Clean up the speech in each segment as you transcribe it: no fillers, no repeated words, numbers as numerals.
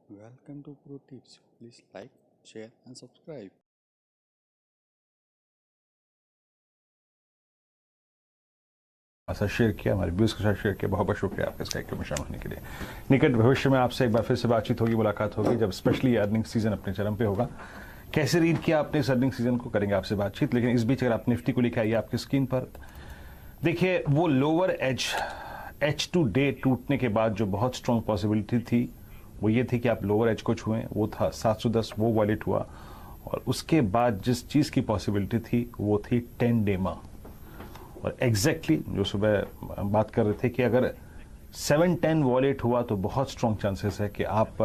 Welcome to Pro Tips. Please like, share and subscribe. ऐसा share किया, हमारे views के साथ शेयर किया। बहुत बहुत शुक्रिया आपका इस कार्यक्रम में शामिल होने के लिए। निकट भविष्य में आपसे एक बार फिर से बातचीत होगी, मुलाकात होगी, जब स्पेशली अर्निंग सीजन अपने चरम पे होगा। कैसे रीड किया आपने इस अर्निंग सीजन को, करेंगे आपसे बातचीत। लेकिन इस बीच अगर आप निफ्टी को लेकर आइए आपकी स्क्रीन पर, देखिए वो लोअर एज H2 डे टूटने के बाद जो बहुत स्ट्रॉन्ग पॉसिबिलिटी थी वो ये थी कि आप लोअर एज को छुएं, वो था 710, वो वॉलेट हुआ। और उसके बाद जिस चीज़ की पॉसिबिलिटी थी वो थी 10 डेमा। और एग्जैक्टली जो सुबह बात कर रहे थे कि अगर 710 वॉलेट हुआ तो बहुत स्ट्रॉन्ग चांसेस है कि आप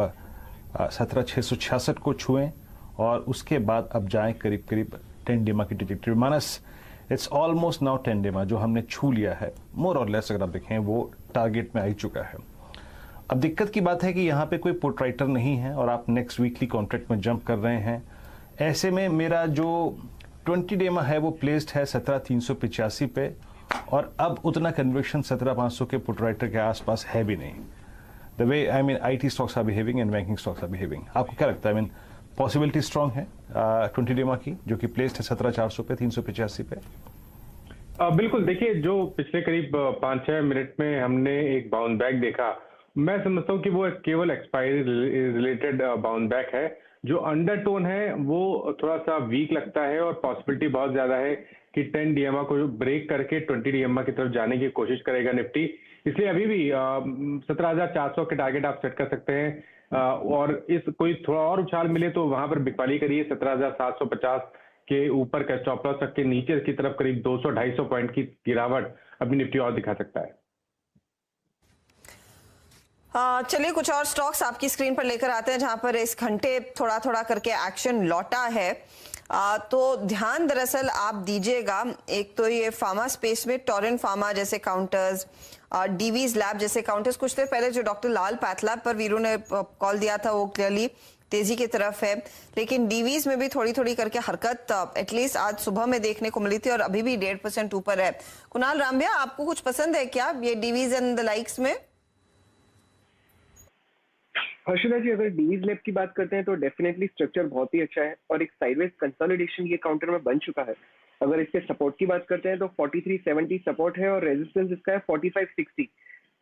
17,666 को छुएं और उसके बाद अब जाएं करीब करीब 10 डेमा की trajectory. Manas it's almost now 10 डेमा जो हमने छू लिया है, मोर और लेस अगर आप देखें वो टारगेट में आ ही चुका है। अब दिक्कत की बात है कि यहाँ पे कोई पुट राइटर नहीं है और आप नेक्स्ट वीकली कॉन्ट्रैक्ट में जंप कर रहे हैं। ऐसे में मेरा जो 20 डेमा है वो प्लेस्ड है 17,385 पे, और अब उतना कन्विक्शन 17,500 के पुट राइटर के आसपास है भी नहीं। The way I mean IT stocks are behaving and banking stocks are behaving, आपको क्या लगता है? आई मीन पॉसिबिलिटी स्ट्रॉन्ग है 20 डेमा की जो कि प्लेस्ड है 17,400 पे, 385 पे? बिल्कुल, देखिए जो पिछले करीब 5-6 मिनट में हमने एक बाउंस बैक देखा, मैं समझता हूँ कि वो केवल एक्सपायरी रिलेटेड बाउंस बैक है। जो अंडरटोन है वो थोड़ा सा वीक लगता है और पॉसिबिलिटी बहुत ज्यादा है कि 10 डीएमआ को ब्रेक करके 20 डीएमआ की तरफ जाने की कोशिश करेगा निफ्टी। इसलिए अभी भी 17,400 के टारगेट आप सेट कर सकते हैं। और इस कोई थोड़ा और उछाल मिले तो वहां पर बिकवाली करिए 17,750 के ऊपर का स्टॉप लॉस रख के नीचे की तरफ करीब 200-250 पॉइंट की गिरावट अभी निफ्टी और दिखा सकता है। चलिए कुछ और स्टॉक्स आपकी स्क्रीन पर लेकर आते हैं जहां पर इस घंटे थोड़ा थोड़ा करके एक्शन लौटा है। तो ध्यान दरअसल आप दीजिएगा, एक तो ये फार्मा स्पेस में टोरेंट फार्मा जैसे काउंटर्स, डीवीज लैब जैसे काउंटर्स, कुछ देर पहले जो डॉक्टर लाल पैथलैब पर वीरू ने कॉल दिया था वो क्लियरली तेजी की तरफ है। लेकिन डीवीज में भी थोड़ी थोड़ी करके हरकत एटलीस्ट आज सुबह में देखने को मिली थी और अभी भी 1.5% ऊपर है। कुणाल रामबिया, आपको कुछ पसंद है क्या ये डीवीज एंड द लाइक्स में? हर्षदा जी, अगर डीवीज लैब की बात करते हैं तो डेफिनेटली स्ट्रक्चर बहुत ही अच्छा है और एक साइडवेज कंसोलिडेशन ये काउंटर में बन चुका है। अगर इसके सपोर्ट की बात करते हैं तो 4370 सपोर्ट है और रेजिस्टेंस इसका है 4560।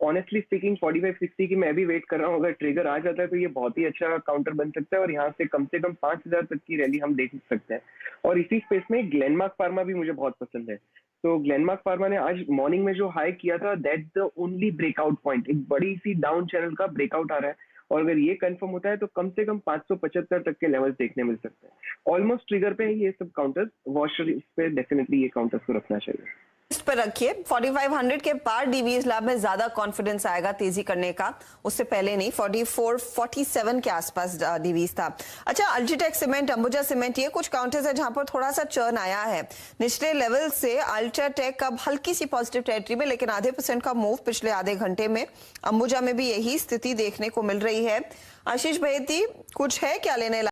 ऑनेस्टली स्पीकिंग 4560 की मैं भी वेट कर रहा हूँ। अगर ट्रिगर आ जाता है तो ये बहुत ही अच्छा काउंटर बन सकता है और यहाँ से कम 5,000 तक की रैली हम देख सकते हैं। और इसी स्पेस में ग्लेनमार्क फार्मा भी मुझे बहुत पसंद है। तो ग्लेनमार्क फार्मा ने आज मॉर्निंग में जो हाई किया था, that's the only breakout point. एक बड़ी सी डाउन चैनल का ब्रेकआउट आ रहा है और अगर ये कंफर्म होता है तो कम से कम 575 तक के लेवल्स देखने मिल सकते हैं। ऑलमोस्ट ट्रिगर पे ये सब काउंटर्स, वॉच पे डेफिनेटली ये काउंटर्स को रखना चाहिए। इस पर रखिए 4500 के पार डीवीएस लैब में ज्यादा कॉन्फिडेंस आएगा तेजी करने का, उससे पहले नहीं। 44-47 के आसपास डीवीएस था। अच्छा, अल्ट्राटेक सीमेंट, अंबुजा सीमेंट, ये कुछ काउंटर्स है जहां पर थोड़ा सा चर्न आया है निचले लेवल से। अल्ट्राटेक अब हल्की सी पॉजिटिव टेरिटरी में, लेकिन आधे % का मूव पिछले आधे घंटे में। अंबुजा में भी यही स्थिति देखने को मिल रही है। आशीष बहेती, कुछ है क्या लेने